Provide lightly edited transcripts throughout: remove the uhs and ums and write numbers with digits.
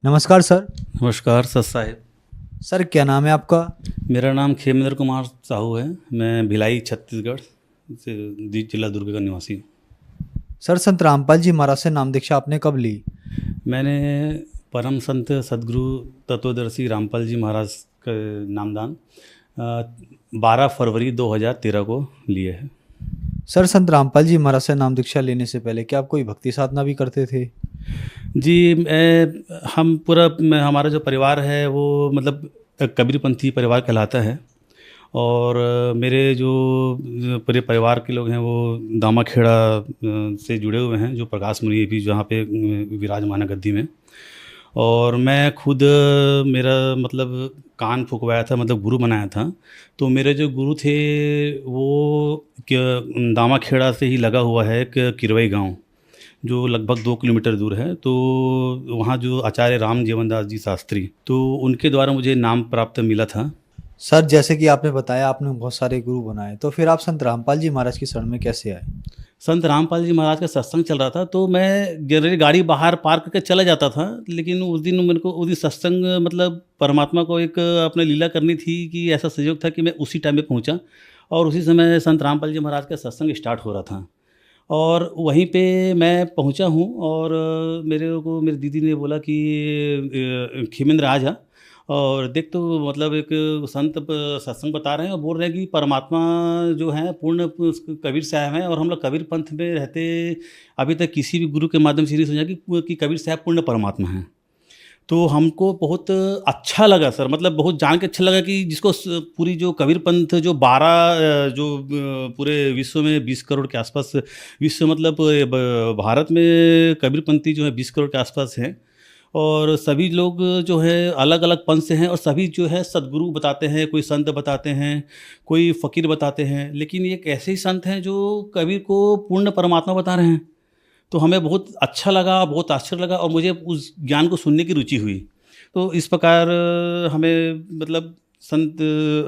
नमस्कार सर। नमस्कार sir Sahib. Sir क्या नाम है आपका? मेरा नाम खेमेंद्र कुमार साहू है। मैं भिलाई छत्तीसगढ़ से जिला दुर्ग का निवासी हूँ। सर संत रामपाल जी महाराज से नाम दीक्षा आपने कब ली? मैंने परम संत सदगुरु तत्वदर्शी रामपाल जी महाराज का नामदान 12 फरवरी 2013 को लिए है। सर संत रामपाल जी महाराज से नाम दीक्षा लेने से पहले क्या आप कोई भक्ति साधना भी करते थे? जी हम पूरा हमारा जो परिवार है वो मतलब कबीरपंथी परिवार कहलाता है। और मेरे जो पूरे परिवार के लोग हैं वो दामाखेड़ा से जुड़े हुए हैं, जो प्रकाश मुनि भी जहाँ पे विराजमान है गद्दी में। और मैं खुद मेरा मतलब कान फुकवाया था, मतलब गुरु बनाया था। तो मेरे जो गुरु थे वो दामाखेड़ा से ही लगा हुआ है एक किरवई गांव, जो लगभग 2 किलोमीटर दूर है। तो वहाँ जो आचार्य राम जीवन दास जी शास्त्री, तो उनके द्वारा मुझे नाम प्राप्त मिला था। सर जैसे कि आपने बताया आपने बहुत सारे गुरु बनाए, तो फिर आप संत रामपाल जी महाराज की शरण में कैसे आए? संत रामपाल जी महाराज का सत्संग चल रहा था, तो मैं जनरली गाड़ी बाहर पार्क करके चला जाता था। लेकिन उस दिन सत्संग मतलब परमात्मा को एक अपने लीला करनी थी कि ऐसा संयोग था कि मैं उसी टाइम पे पहुंचा। और उसी समय संत रामपाल जी महाराज का सत्संग स्टार्ट हो रहा था और वहीं पे मैं पहुंचा हूं। और मेरे को मेरी दीदी ने बोला कि खेमेंद्र आ जा और देख, तो मतलब एक संत सत्संग बता रहे हैं और बोल रहे हैं कि परमात्मा जो है पूर्ण कबीर साहब हैं। और हम लोग कबीर पंथ में रहते अभी तक किसी भी गुरु के माध्यम से नहीं समझा कि कबीर साहब पूर्ण परमात्मा हैं। तो हमको बहुत अच्छा लगा सर, मतलब बहुत जान के अच्छा लगा कि जिसको पूरी जो कबीर पंथ जो 12 जो पूरे विश्व में 20 करोड़ के आसपास, विश्व मतलब भारत में कबीर पंथी जो है 20 करोड़ के आसपास हैं। और सभी लोग जो है अलग अलग पंथ से हैं और सभी जो है सदगुरु बताते हैं, कोई संत बताते हैं, कोई फ़कीर बताते हैं। लेकिन ये एक ऐसे ही संत हैं जो कबीर को पूर्ण परमात्मा बता रहे हैं। तो हमें बहुत अच्छा लगा, बहुत आश्चर्य लगा और मुझे उस ज्ञान को सुनने की रुचि हुई। तो इस प्रकार हमें मतलब संत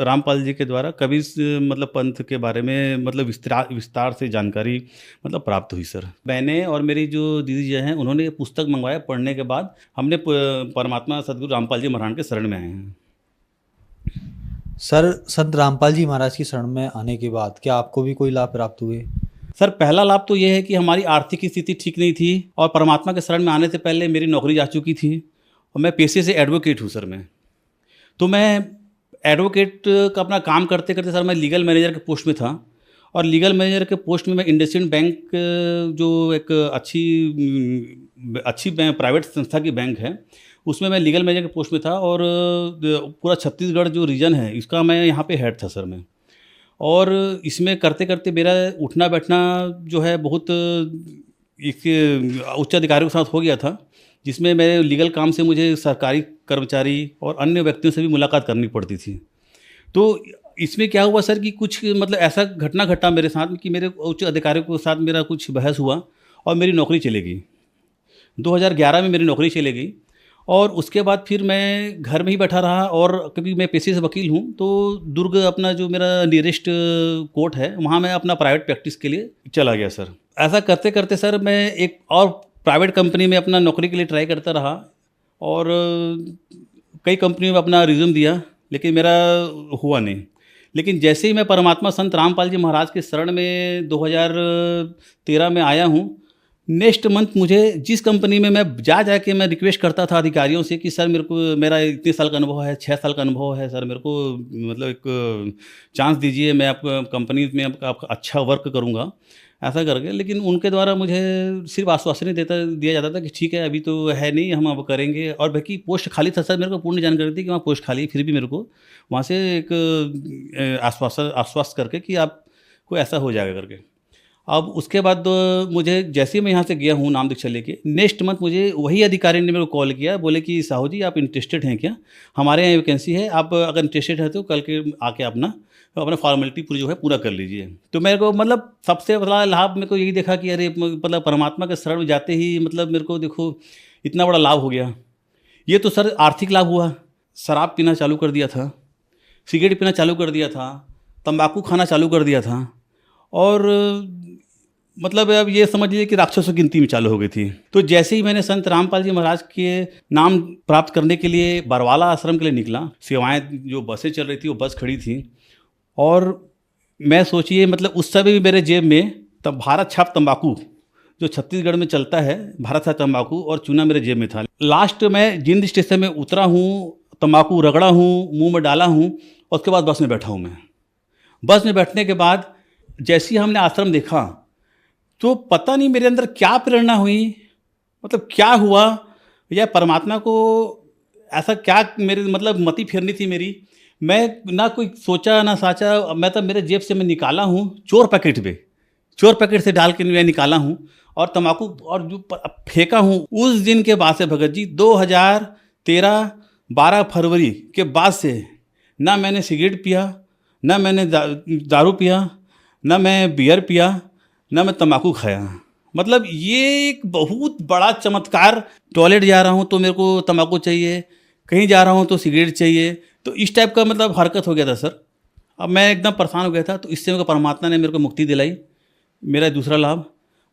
रामपाल जी के द्वारा कबीर मतलब पंथ के बारे में मतलब विस्तार से जानकारी मतलब प्राप्त हुई सर। मैंने और मेरी जो दीदी जी हैं उन्होंने ये पुस्तक मंगवाया। पढ़ने के बाद हमने परमात्मा सदगुरु रामपाल जी महाराज के शरण में आए हैं। सर संत रामपाल जी महाराज की शरण में आने के बाद क्या आपको भी कोई लाभ प्राप्त हुए? सर पहला लाभ तो ये है कि हमारी आर्थिक स्थिति ठीक नहीं थी और परमात्मा के शरण में आने से पहले मेरी नौकरी जा चुकी थी और मैं पेशे से एडवोकेट हूँ सर। मैं तो मैं एडवोकेट का अपना काम करते करते सर मैं लीगल मैनेजर के पोस्ट में था। और लीगल मैनेजर के पोस्ट में मैं इंडसइंड बैंक, जो एक अच्छी प्राइवेट संस्था की बैंक है, उसमें मैं लीगल मैनेजर के पोस्ट में था। और पूरा छत्तीसगढ़ जो रीजन है इसका मैं यहाँ पे हेड था सर मैं। और इसमें करते करते मेरा उठना बैठना जो है बहुत एक उच्च अधिकारियों के साथ हो गया था, जिसमें मेरे लीगल काम से मुझे सरकारी कर्मचारी और अन्य व्यक्तियों से भी मुलाकात करनी पड़ती थी। तो इसमें क्या हुआ सर कि कुछ मतलब ऐसा घटना घटा मेरे साथ कि मेरे उच्च अधिकारियों के साथ मेरा कुछ बहस हुआ और मेरी नौकरी चली गई। 2011 में मेरी नौकरी चली गई। और उसके बाद फिर मैं घर में ही बैठा रहा। और क्योंकि मैं पेशे से वकील हूँ तो दुर्ग अपना जो मेरा नियरेस्ट कोर्ट है वहाँ मैं अपना प्राइवेट प्रैक्टिस के लिए चला गया सर। ऐसा करते करते सर मैं एक और प्राइवेट कंपनी में अपना नौकरी के लिए ट्राई करता रहा। और कई कंपनियों में अपना रिज्यूम दिया लेकिन मेरा हुआ नहीं। लेकिन जैसे ही मैं परमात्मा संत रामपाल जी महाराज के शरण में 2013 में आया हूँ, नेक्स्ट मंथ मुझे जिस कंपनी में मैं जा के मैं रिक्वेस्ट करता था अधिकारियों से कि सर मेरे को मेरा इतने साल का अनुभव है, 6 साल का अनुभव है सर, मेरे को मतलब एक चांस दीजिए, मैं आपको कंपनी में आपका अच्छा वर्क करूँगा ऐसा करके। लेकिन उनके द्वारा मुझे सिर्फ आश्वासन ही दिया जाता था कि ठीक है अभी तो है नहीं, हम अब करेंगे। और बाकी पोस्ट खाली था सर, मेरे को पूर्ण जानकारी थी कि वहाँ पोस्ट खाली है, फिर भी मेरे को वहाँ से एक आश्वास्त करके कि आपको ऐसा हो जाएगा करके। अब उसके बाद मुझे जैसे ही मैं यहाँ से गया हूँ नाम दीक्षा लेके, नेक्स्ट मंथ मुझे वही अधिकारी ने मेरे को कॉल किया, बोले कि साहू जी आप इंटरेस्टेड हैं क्या, हमारे यहाँ वैकेंसी है, आप अगर इंटरेस्टेड है तो कल के आके अपना फॉर्मेलिटी पूरी जो है पूरा कर लीजिए। तो मेरे को मतलब सबसे बड़ा लाभ मेरे को यही देखा कि अरे मतलब परमात्मा के शरण में जाते ही मतलब मेरे को देखो इतना बड़ा लाभ हो गया। ये तो सर आर्थिक लाभ हुआ। शराब पीना चालू कर दिया था, सिगरेट पीना चालू कर दिया था, तंबाकू खाना चालू कर दिया था। और मतलब अब ये समझ लीजिए कि राक्षसों की गिनती में चालू हो गई थी। तो जैसे ही मैंने संत रामपाल जी महाराज के नाम प्राप्त करने के लिए बरवाला आश्रम के लिए निकला, सेवाएं जो बसें चल रही थी वो बस खड़ी थी, और मैं सोचिए मतलब उस समय भी मेरे जेब में तब भारत छाप तंबाकू जो छत्तीसगढ़ में चलता है, भारत छाप तंबाकू और चूना मेरे जेब में था। लास्ट में जिंद स्टेशन में उतरा हूँ, तंबाकू रगड़ा हूँ, मुंह में डाला हूँ, और उसके बाद बस में बैठा हूँ मैं। बस में बैठने के बाद जैसे ही हमने आश्रम देखा तो पता नहीं मेरे अंदर क्या प्रेरणा हुई, मतलब क्या हुआ, या परमात्मा को ऐसा क्या मेरे मतलब मति फेरनी थी मेरी। मैं ना कोई सोचा ना साचा, मैं तो मेरे जेब से मैं निकाला हूँ चोर पैकेट से डाल के मैं निकाला हूँ और तंबाकू और जो फेंका हूँ। उस दिन के बाद से भगत जी 2013 12 फरवरी के बाद से ना मैंने सिगरेट पिया, ना मैंने दारू पिया, ना मैं बियर पिया, ना मैं तंबाकू खाया। मतलब ये एक बहुत बड़ा चमत्कार। टॉयलेट जा रहा हूँ तो मेरे को तंबाकू चाहिए, कहीं जा रहा हूँ तो सिगरेट चाहिए, तो इस टाइप का मतलब हरकत हो गया था सर। अब मैं एकदम परेशान हो गया था। तो इससे मेरे को परमात्मा ने मेरे को मुक्ति दिलाई, मेरा दूसरा लाभ।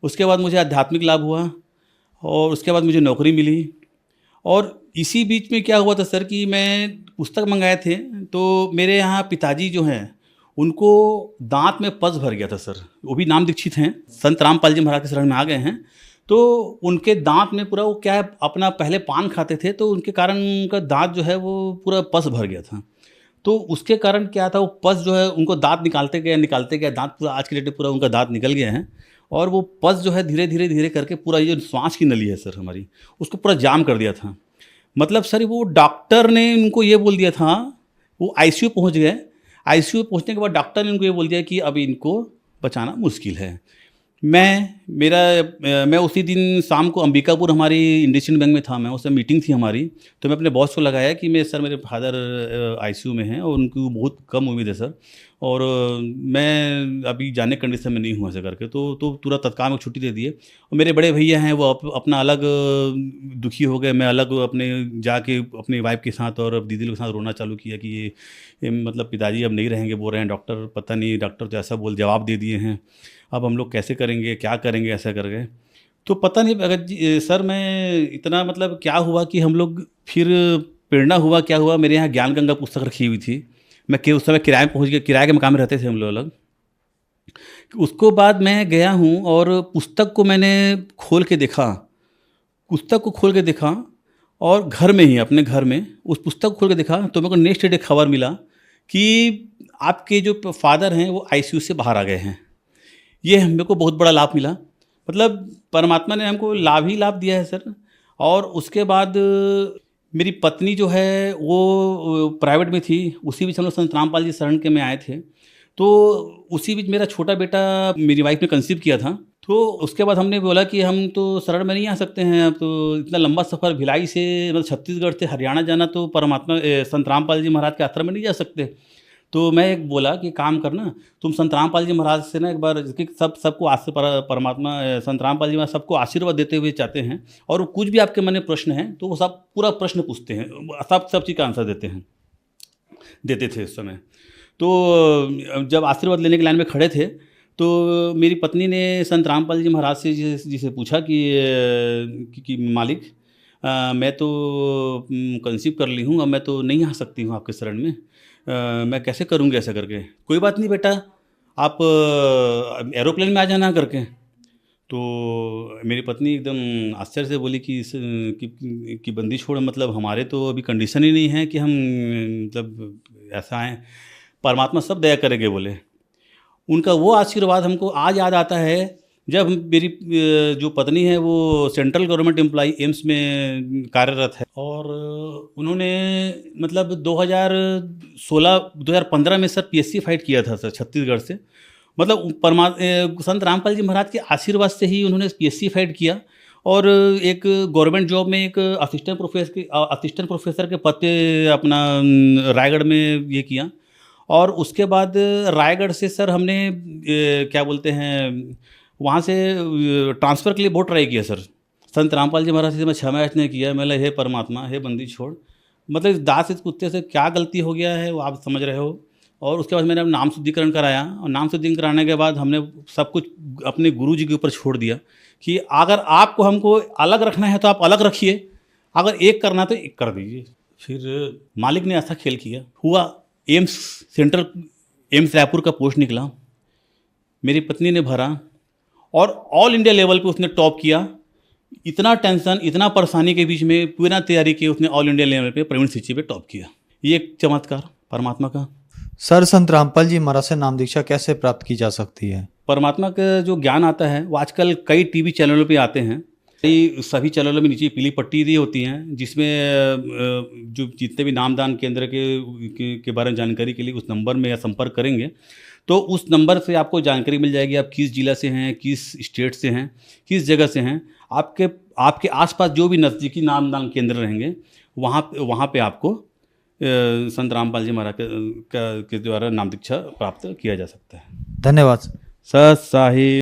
उसके बाद मुझे आध्यात्मिक लाभ हुआ और उसके बाद मुझे नौकरी मिली। और इसी बीच में क्या हुआ था सर कि मैं पुस्तक मंगाए थे, तो मेरे यहाँ पिताजी जो हैं उनको दांत में पस भर गया था सर। वो भी नाम दीक्षित हैं, संत रामपाल जी महाराज के शरण में आ गए हैं। तो उनके दांत में पूरा वो क्या है, अपना पहले पान खाते थे तो उनके कारण उनका दांत जो है वो पूरा पस भर गया था। तो उसके कारण क्या था, वो पस जो है उनको दांत निकालते गए दांत पूरा आज के डेट में पूरा उनका दांत निकल गया है। और वो पस जो है धीरे करके पूरा ये जो श्वास की नली है सर हमारी, उसको पूरा जाम कर दिया था। मतलब सर वो डॉक्टर ने उनको ये बोल दिया था, वो आईसीयू पहुंच गए। आईसीयू पहुंचने के बाद डॉक्टर ने उनको ये बोल दिया कि अभी इनको बचाना मुश्किल है। मैं उसी दिन शाम को अंबिकापुर हमारी इंडसइंड बैंक में था, मैं उससे मीटिंग थी हमारी। तो मैं अपने बॉस को लगाया कि मेरे फादर आईसीयू में हैं और उनको बहुत कम उम्मीद है सर, और मैं अभी जाने कंडीशन में नहीं हूँ ऐसे करके। तो तुरंत तत्काल में छुट्टी दे दिए। और मेरे बड़े भैया हैं वो अपना अलग दुखी हो गए, मैं अलग अपने जाके अपनी वाइफ के साथ और दीदी लोग के साथ रोना चालू किया कि ये मतलब पिताजी अब नहीं रहेंगे, बोल रहे हैं डॉक्टर, पता नहीं डॉक्टर तो ऐसा जवाब दे दिए हैं, अब हम लोग कैसे करेंगे, क्या करेंगे ऐसा करके। तो पता नहीं अगर सर मैं इतना मतलब क्या हुआ कि हम लोग फिर प्रेरणा हुआ क्या हुआ, मेरे यहाँ ज्ञान गंगा पुस्तक रखी हुई थी। मैं उस समय किराए में पहुँच गया, किराए के मकान में रहते थे हम लोग अलग। उसको बाद मैं गया हूँ और पुस्तक को मैंने खोल के देखा, पुस्तक को खोल के देखा और घर में ही अपने घर में उस पुस्तक को खोल के देखा तो मेरे को नेक्स्ट डे खबर मिला कि आपके जो फादर हैं वो आईसीयू से बाहर आ गए हैं। ये मेरे को बहुत बड़ा लाभ मिला, मतलब परमात्मा ने हमको लाभ ही लाभ दिया है सर। और उसके बाद मेरी पत्नी जो है वो प्राइवेट में थी, उसी बीच हम लोग संत रामपाल जी शरण के में आए थे। तो उसी बीच मेरा छोटा बेटा मेरी वाइफ ने कंसीव किया था। तो उसके बाद हमने बोला कि हम तो शरण में नहीं आ सकते हैं, अब तो इतना लंबा सफ़र भिलाई से मतलब छत्तीसगढ़ से हरियाणा जाना, तो परमात्मा संत रामपाल जी महाराज के आश्रम में नहीं जा सकते। तो मैं एक बोला कि काम करना, तुम संत रामपाल जी महाराज से ना एक बार, कि सबको परमात्मा संत रामपाल जी महाराज सबको आशीर्वाद देते हुए चाहते हैं, और कुछ भी आपके मन में प्रश्न है तो वो सब पूरा प्रश्न पूछते हैं, सब चीज़ का आंसर देते थे उस समय। तो जब आशीर्वाद लेने के लाइन में खड़े थे तो मेरी पत्नी ने संत रामपाल जी महाराज से जी से पूछा कि मालिक, मैं तो कंसीव कर ली हूँ, अब मैं तो नहीं आ सकती हूँ आपके शरण में, मैं कैसे करूँगी ऐसा करके। कोई बात नहीं बेटा, आप एरोप्लेन में आ जाना करके। तो मेरी पत्नी एकदम आश्चर्य से बोली कि बंदी छोड़, मतलब हमारे तो अभी कंडीशन ही नहीं है कि हम मतलब ऐसा आएँ, परमात्मा सब दया करेंगे बोले। उनका वो आशीर्वाद हमको आज याद आता है जब मेरी जो पत्नी है वो सेंट्रल गवर्नमेंट एम्प्लॉई एम्स में कार्यरत है, और उन्होंने मतलब 2015 में सर पीएससी फाइट किया था सर छत्तीसगढ़ से। मतलब संत रामपाल जी महाराज के आशीर्वाद से ही उन्होंने पीएससी फाइट किया और एक गवर्नमेंट जॉब में एक असिस्टेंट प्रोफेसर के पद पे अपना रायगढ़ में ये किया। और उसके बाद रायगढ़ से सर हमने क्या बोलते हैं वहाँ से ट्रांसफ़र के लिए बहुत ट्राई किया सर। संत रामपाल जी महाराज से मैं 6 महीने किया, मैं हे परमात्मा, हे बंदी छोड़, मतलब इस दास इस कुत्ते से क्या गलती हो गया है वो आप समझ रहे हो। और उसके बाद मैंने नाम शुद्धिकरण कराया और नाम शुद्धिकरण कराने के बाद हमने सब कुछ अपने गुरु जी के ऊपर छोड़ दिया कि अगर आपको हमको अलग रखना है तो आप अलग रखिए, अगर एक करना है तो एक कर दीजिए। फिर मालिक ने ऐसा खेल किया, हुआ एम्स सेंट्रल एम्स रायपुर का पोस्ट निकला, मेरी पत्नी ने भरा और ऑल इंडिया लेवल पे उसने टॉप किया। इतना टेंशन, इतना परेशानी के बीच में पूरा तैयारी की, उसने ऑल इंडिया लेवल पे प्रवीण सिंची पे टॉप किया। ये एक चमत्कार परमात्मा का। सर, संत रामपाल जी महाराज से नाम दीक्षा कैसे प्राप्त की जा सकती है? परमात्मा का जो ज्ञान आता है वो आजकल कई टीवी चैनलों पे आते हैं, कई सभी चैनलों में नीचे पीली पट्टी दी होती हैं जिसमें जो जितने भी नामदान केंद्र के बारे में जानकारी के लिए उस नंबर में या संपर्क करेंगे तो उस नंबर से आपको जानकारी मिल जाएगी, आप किस जिला से हैं, किस स्टेट से हैं, किस जगह से हैं। आपके आसपास जो भी नज़दीकी नामदान केंद्र रहेंगे वहाँ पे आपको संत रामपाल जी महाराज के द्वारा नाम दीक्षा प्राप्त किया जा सकता है। धन्यवाद। सत साहिब।